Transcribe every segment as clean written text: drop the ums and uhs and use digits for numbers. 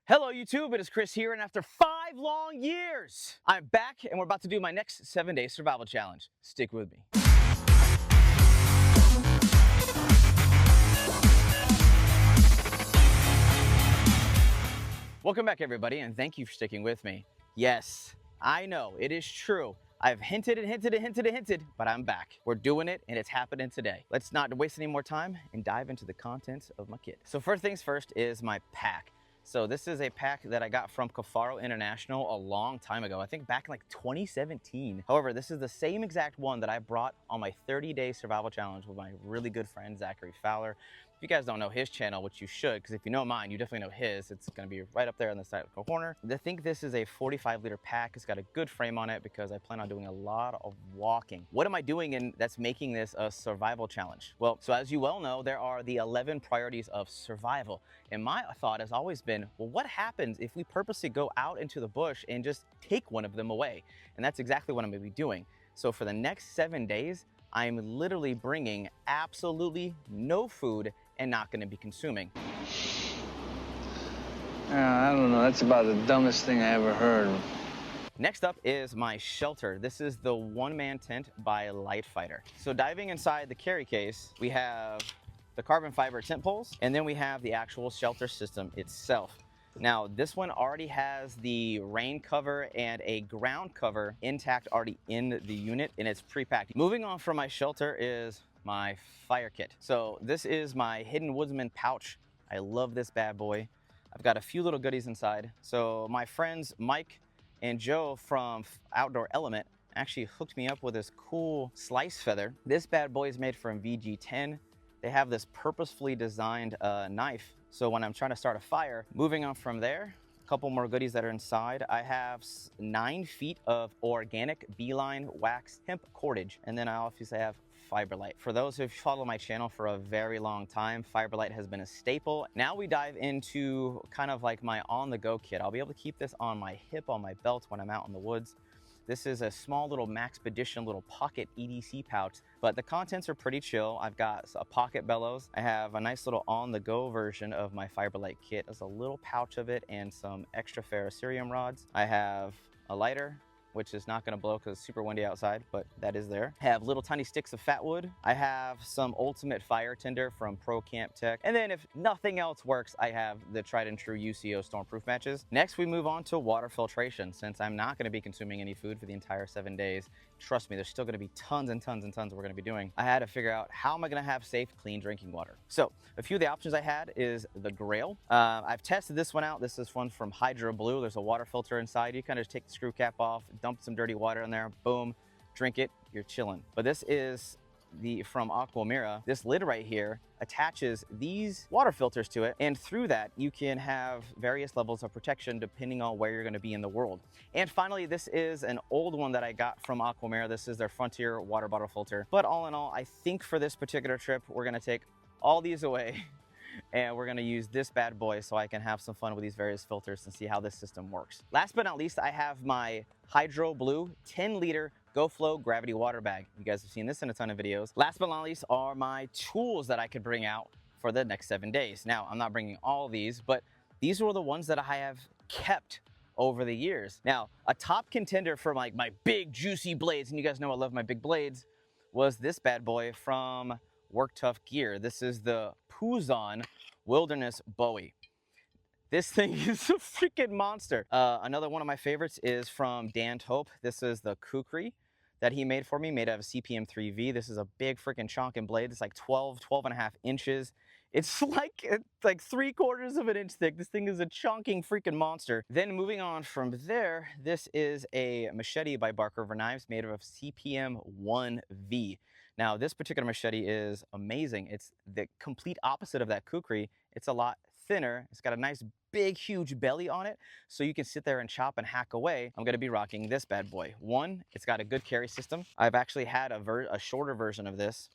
Hello YouTube, it is Chris here, and after 5 long years, I'm back and we're about to do my next 7-day survival challenge. Stick with me. Welcome back everybody, and thank you for sticking with me. Yes, I know, it is true. I've hinted, but I'm back. We're doing it and it's happening today. Let's not waste any more time and dive into the contents of my kit. So first things first is my pack. So this is a pack that I got from Cafaro International a long time ago. I think back in like 2017. However, this is the same exact one that I brought on my 30-day survival challenge with my really good friend, Zachary Fowler. If you guys don't know his channel, which you should, because if you know mine, you definitely know his. It's gonna be right up there on the side of the corner. I think this is a 45-liter pack. It's got a good frame on it because I plan on doing a lot of walking. What am I doing that's making this a survival challenge? Well, so as you well know, there are the 11 priorities of survival. And my thought has always been, well, what happens if we purposely go out into the bush and just take one of them away? And that's exactly what I'm gonna be doing. So for the next 7 days, I'm literally bringing absolutely no food and not gonna be consuming. I don't know, that's about the dumbest thing I ever heard. Next up is my shelter. This is the one-man tent by Lite. So diving inside the carry case, we have the carbon fiber tent poles, and then we have the actual shelter system itself. Now, this one already has the rain cover and a ground cover intact already in the unit, and it's pre-packed. Moving on from my shelter is my fire kit. So this is my Hidden Woodsman pouch. I love this bad boy. I've got a few little goodies inside. So my friends Mike and Joe from Outdoor Element actually hooked me up with this cool slice feather. This bad boy is made from VG10. They have this purposefully designed knife. So when I'm trying to start a fire, moving on from there, a couple more goodies that are inside. I have 9 feet of organic beeline wax hemp cordage. And then I obviously have Fiberlite. For those who've followed my channel for a very long time, Fiberlite has been a staple. Now we dive into kind of like my on-the-go kit. I'll be able to keep this on my hip, on my belt when I'm out in the woods. This is a small little Maxpedition little pocket EDC pouch, but the contents are pretty chill. I've got a pocket bellows. I have a nice little on-the-go version of my Fiberlite kit. There's a little pouch of it and some extra ferrocerium rods. I have a lighter, which is not gonna blow because it's super windy outside, but that is there. I have little tiny sticks of fat wood. I have some ultimate fire tinder from Pro Camp Tech. And then if nothing else works, I have the tried and true UCO stormproof matches. Next, we move on to water filtration. Since I'm not gonna be consuming any food for the entire 7 days, trust me, there's still gonna be tons and tons and tons we're gonna be doing. I had to figure out how am I gonna have safe, clean drinking water. So a few of the options I had is the Grail. I've tested this one out. This is one from Hydro Blue. There's a water filter inside. You kind of just take the screw cap off, dump some dirty water in there, boom, drink it, you're chilling. But this is from Aquamira. This lid right here attaches these water filters to it, and through that you can have various levels of protection depending on where you're going to be in the world. And finally, this is an old one that I got from Aquamira. This is their Frontier water bottle filter. But all in all, I think for this particular trip, we're going to take all these away and we're gonna use this bad boy so I can have some fun with these various filters and see how this system works. Last but not least, I have my Hydro Blue 10-liter GoFlow gravity water bag. You guys have seen this in a ton of videos. Last but not least are my tools that I could bring out for the next 7 days. Now, I'm not bringing all these, but these were the ones that I have kept over the years. Now, a top contender for like my big juicy blades, and you guys know I love my big blades, was this bad boy from Work Tough Gear. This is the Puzon Wilderness Bowie. This thing is a freaking monster. Another one of my favorites is from Dan Tope. This is the Kukri that he made for me, made out of CPM 3V. This is a big freaking chonking blade. It's like 12 and a half inches. It's like 3/4 of an inch thick. This thing is a chonking freaking monster. Then moving on from there, this is a machete by Bark River Knives made of CPM 1V. Now, this particular machete is amazing. It's the complete opposite of that Kukri. It's a lot thinner. It's got a nice big huge belly on it, so you can sit there and chop and hack away. I'm gonna be rocking this bad boy. One, it's got a good carry system. I've actually had a shorter version of this,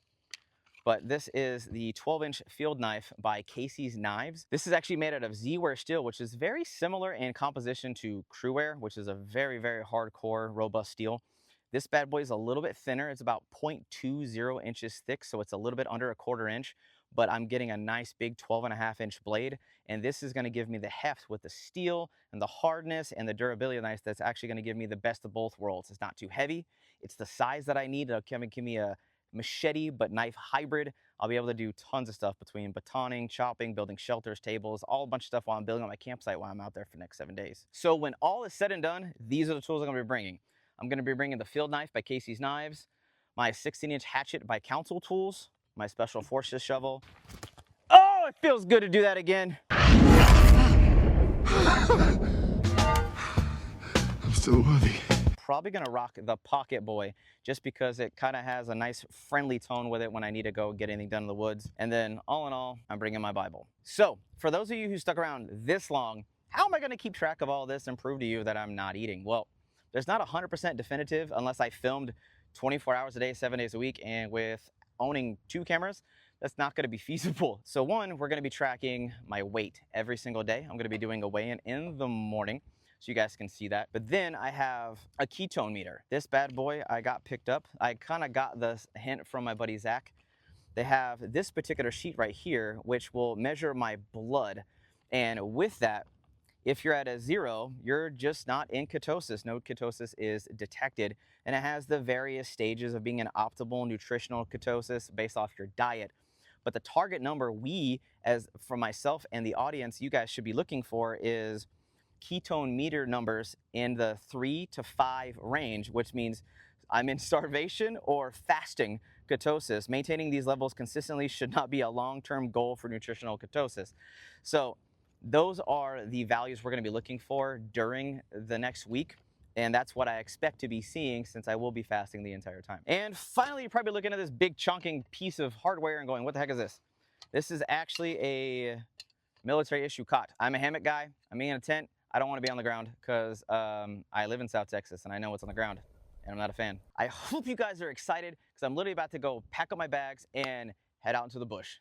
but this is the 12-inch field knife by Casey's Knives. This is actually made out of Z-Wear steel, which is very similar in composition to Crewware, which is a very, very hardcore, robust steel. This bad boy is a little bit thinner. It's about 0.20 inches thick, so it's a little bit under 1/4 inch. but I'm getting a nice big 12.5-inch blade, and this is gonna give me the heft with the steel and the hardness and the durability of the knife that's actually gonna give me the best of both worlds. It's not too heavy, it's the size that I need. It'll give me a machete but knife hybrid. I'll be able to do tons of stuff between batoning, chopping, building shelters, tables, all a bunch of stuff while I'm building on my campsite while I'm out there for the next 7 days. So when all is said and done, these are the tools I'm gonna be bringing. I'm gonna be bringing the field knife by Casey's Knives, my 16-inch hatchet by Council Tools, my special forces shovel. Oh, it feels good to do that again. I'm still worthy. Probably gonna rock the Pocket Boy just because it kind of has a nice friendly tone with it when I need to go get anything done in the woods. And then all in all, I'm bringing my Bible. So for those of you who stuck around this long, how am I gonna keep track of all this and prove to you that I'm not eating? Well, there's not 100% definitive unless I filmed 24 hours a day, 7 days a week, and with owning 2 cameras, that's not gonna be feasible. So one, we're gonna be tracking my weight every single day. I'm gonna be doing a weigh-in in the morning, so you guys can see that. But then I have a ketone meter. This bad boy I got picked up. I kind of got the hint from my buddy Zach. They have this particular sheet right here, which will measure my blood. And with that, if you're at a 0, you're just not in ketosis. No ketosis is detected. And it has the various stages of being an optimal nutritional ketosis based off your diet. But the target number for myself and the audience, you guys should be looking for is ketone meter numbers in the 3 to 5 range, which means I'm in starvation or fasting ketosis. Maintaining these levels consistently should not be a long-term goal for nutritional ketosis. So those are the values we're going to be looking for during the next week. And that's what I expect to be seeing since I will be fasting the entire time. And finally, you're probably looking at this big chunking piece of hardware and going, what the heck is this? This is actually a military issue cot. I'm a hammock guy. I'm in a tent. I don't want to be on the ground because I live in South Texas and I know what's on the ground and I'm not a fan. I hope you guys are excited because I'm literally about to go pack up my bags and head out into the bush.